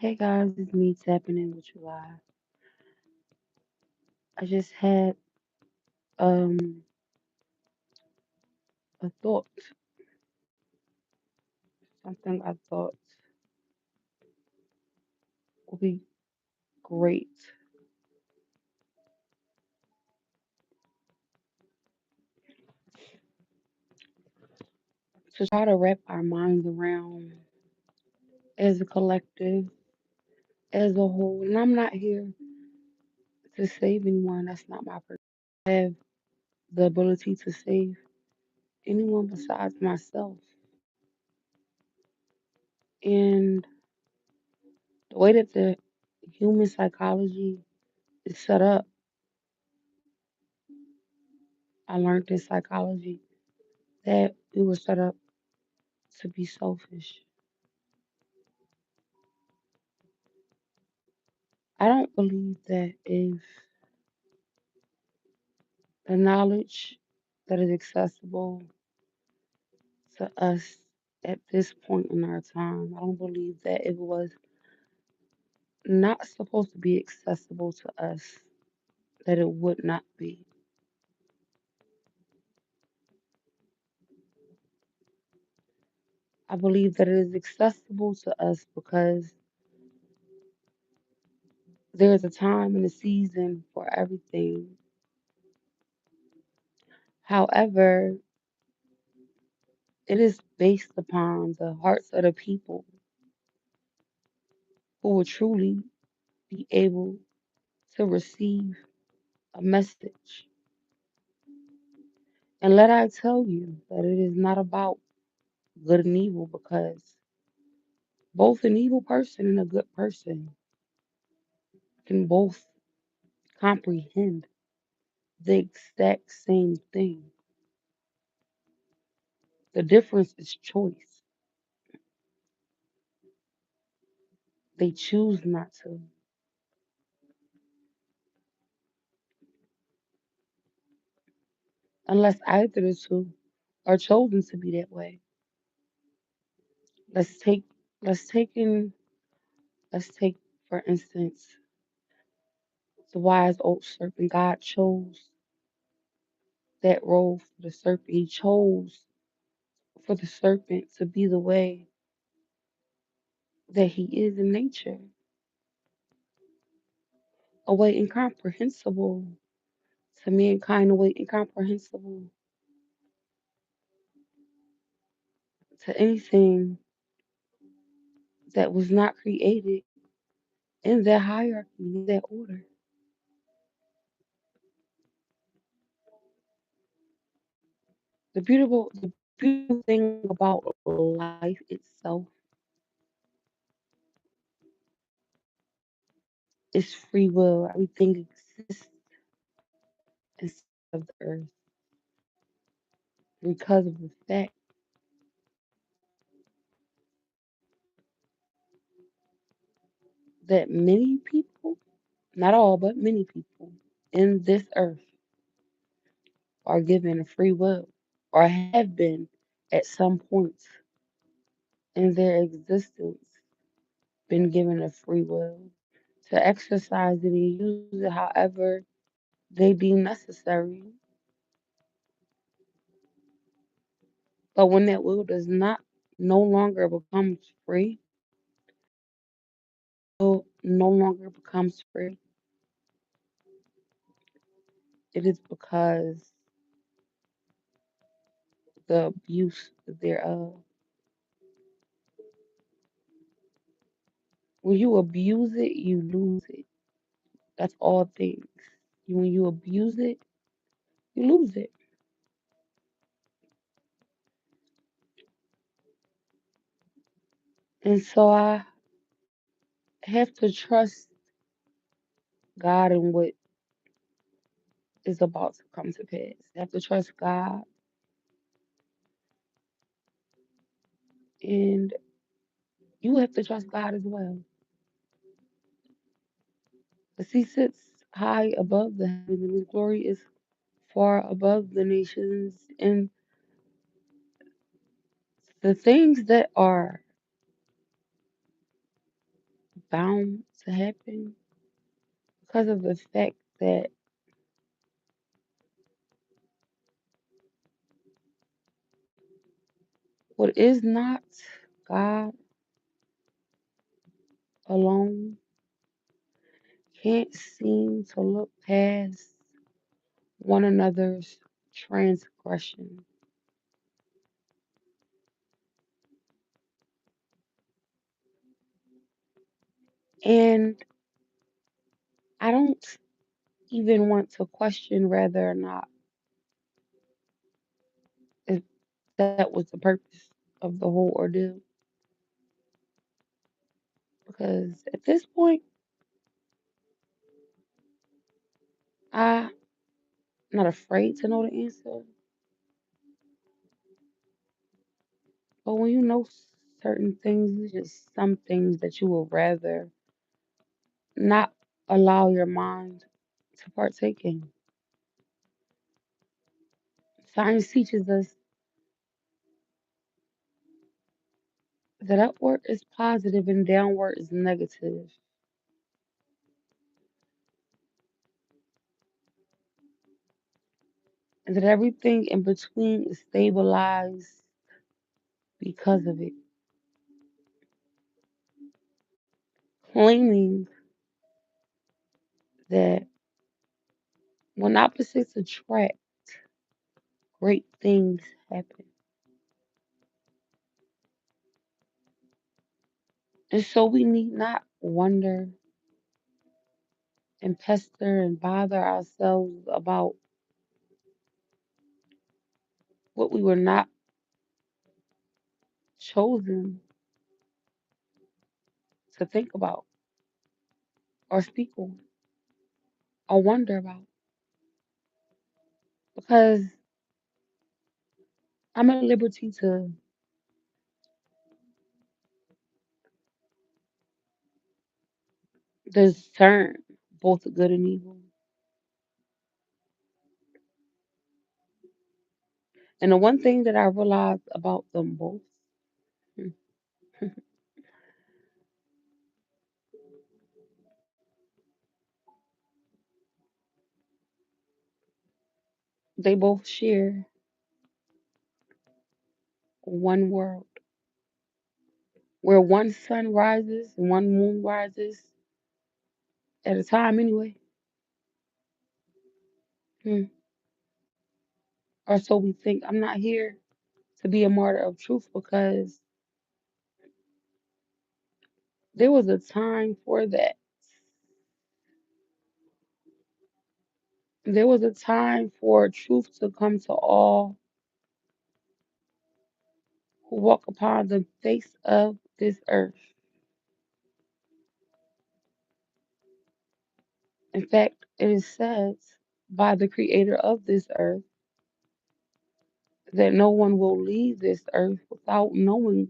Hey guys, it's me tapping in with you live. I just had um a thought, something I thought would be great to try to wrap our minds around as a collective, as a whole. And I'm not here to save anyone. That's not my purpose. I have the ability to save anyone besides myself. And the way that the human psychology is set up, I learned in psychology that we were set up to be selfish. I don't believe that if the knowledge that is accessible to us at this point in our time, I don't believe that it was not supposed to be accessible to us, that it would not be. I believe that it is accessible to us because there's a time and a season for everything. However, it is based upon the hearts of the people who will truly be able to receive a message. And let I tell you that it is not about good and evil because both an evil person and a good person can both comprehend the exact same thing. The difference is choice. They choose not to, unless either of the two are chosen to be that way. Let's take let's take in let's take for instance the wise old serpent. God chose that role for the serpent. He chose for the serpent to be the way that he is in nature, a way incomprehensible to mankind, a way incomprehensible to anything that was not created in that hierarchy, in that order. The beautiful thing about life itself is free will. Everything exists inside of the earth because of the fact that many people, not all, but many people in this earth are given a free will or have been at some points in their existence been given a free will to exercise it and use it however they deem necessary. But when that will does not no longer becomes free, will no longer becomes free, it is because the abuse thereof. When you abuse it, you lose it. That's all things. When you abuse it, you lose it. And so I have to trust God in what is about to come to pass. I have to trust God, and you have to trust God as well. Because He sits high above the heavens, and His glory is far above the nations. And the things that are bound to happen because of the fact that what is not God alone can't seem to look past one another's transgression. And I don't even want to question whether or not if that was the purpose of the whole ordeal. Because at this point, I'm not afraid to know the answer. But when you know certain things, there's just some things that you would rather not allow your mind to partake in. Science teaches us that upward is positive and downward is negative, and that everything in between is stabilized because of it. Claiming that when opposites attract, great things happen. And so we need not wonder and pester and bother ourselves about what we were not chosen to think about or speak on or wonder about. Because I'm at liberty to discern both good and evil. And the one thing that I realized about them both, they both share one world where one sun rises and one moon rises at a time anyway. Hmm. Or so we think. I'm not here to be a martyr of truth because there was a time for that. There was a time for truth to come to all who walk upon the face of this earth. In fact, it is said by the creator of this earth that no one will leave this earth without knowing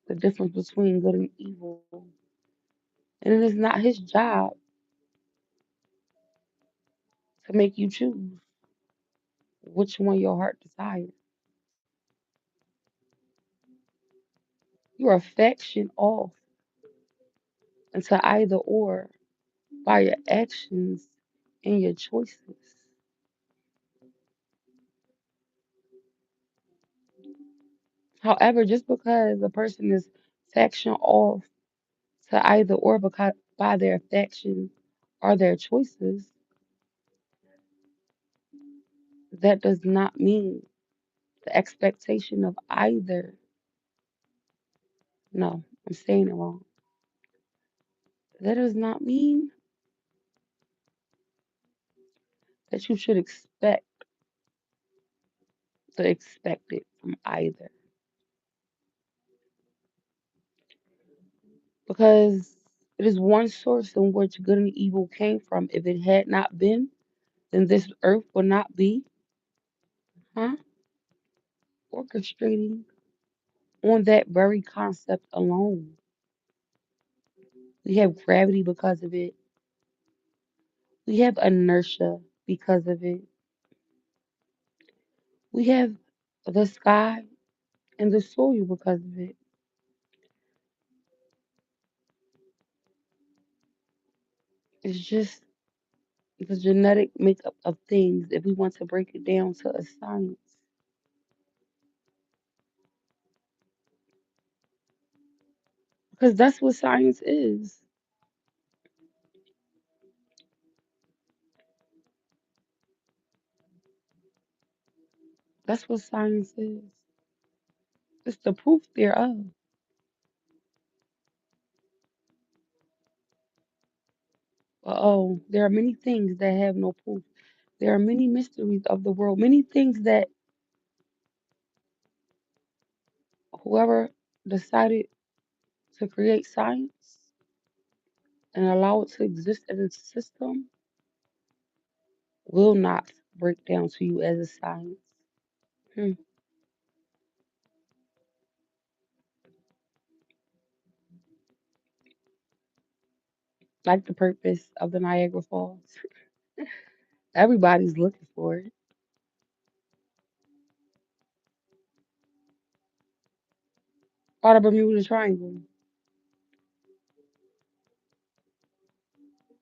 the difference between good and evil. And it is not his job to make you choose which one your heart desires. Your affection off into either or by your actions and your choices. However, just because a person is faction off to either or because by their affections or their choices, that does not mean the expectation of either. No, I'm saying it wrong. That does not mean that you should expect the expected from either. Because it is one source in which good and evil came from. If it had not been, then this earth would not be, huh, orchestrating on that very concept alone. We have gravity because of it. We have inertia because of it. We have the sky and the soil because of it. It's just the genetic makeup of things if we want to break it down to a science. Because that's what science is. That's what science is. It's the proof thereof. But oh, there are many things that have no proof. There are many mysteries of the world, many things that whoever decided to create science and allow it to exist as a system will not break down to you as a science. Hmm. Like the purpose of the Niagara Falls. Everybody's looking for it. Or the Bermuda Triangle.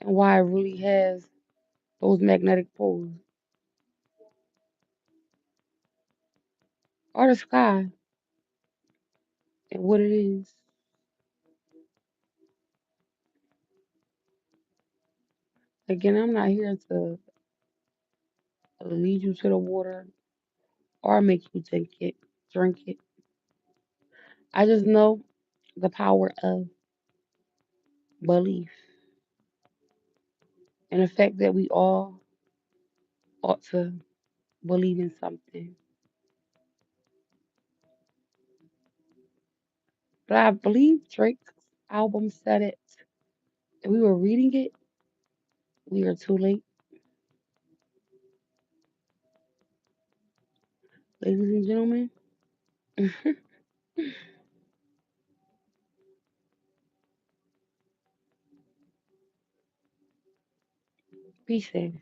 And why it really has those magnetic poles. Or the sky and what it is. Again, I'm not here to lead you to the water or make you drink it. I just know the power of belief and the fact that we all ought to believe in something. But I believe Drake's album said it. If we were reading it, we are too late. Ladies and gentlemen, be safe.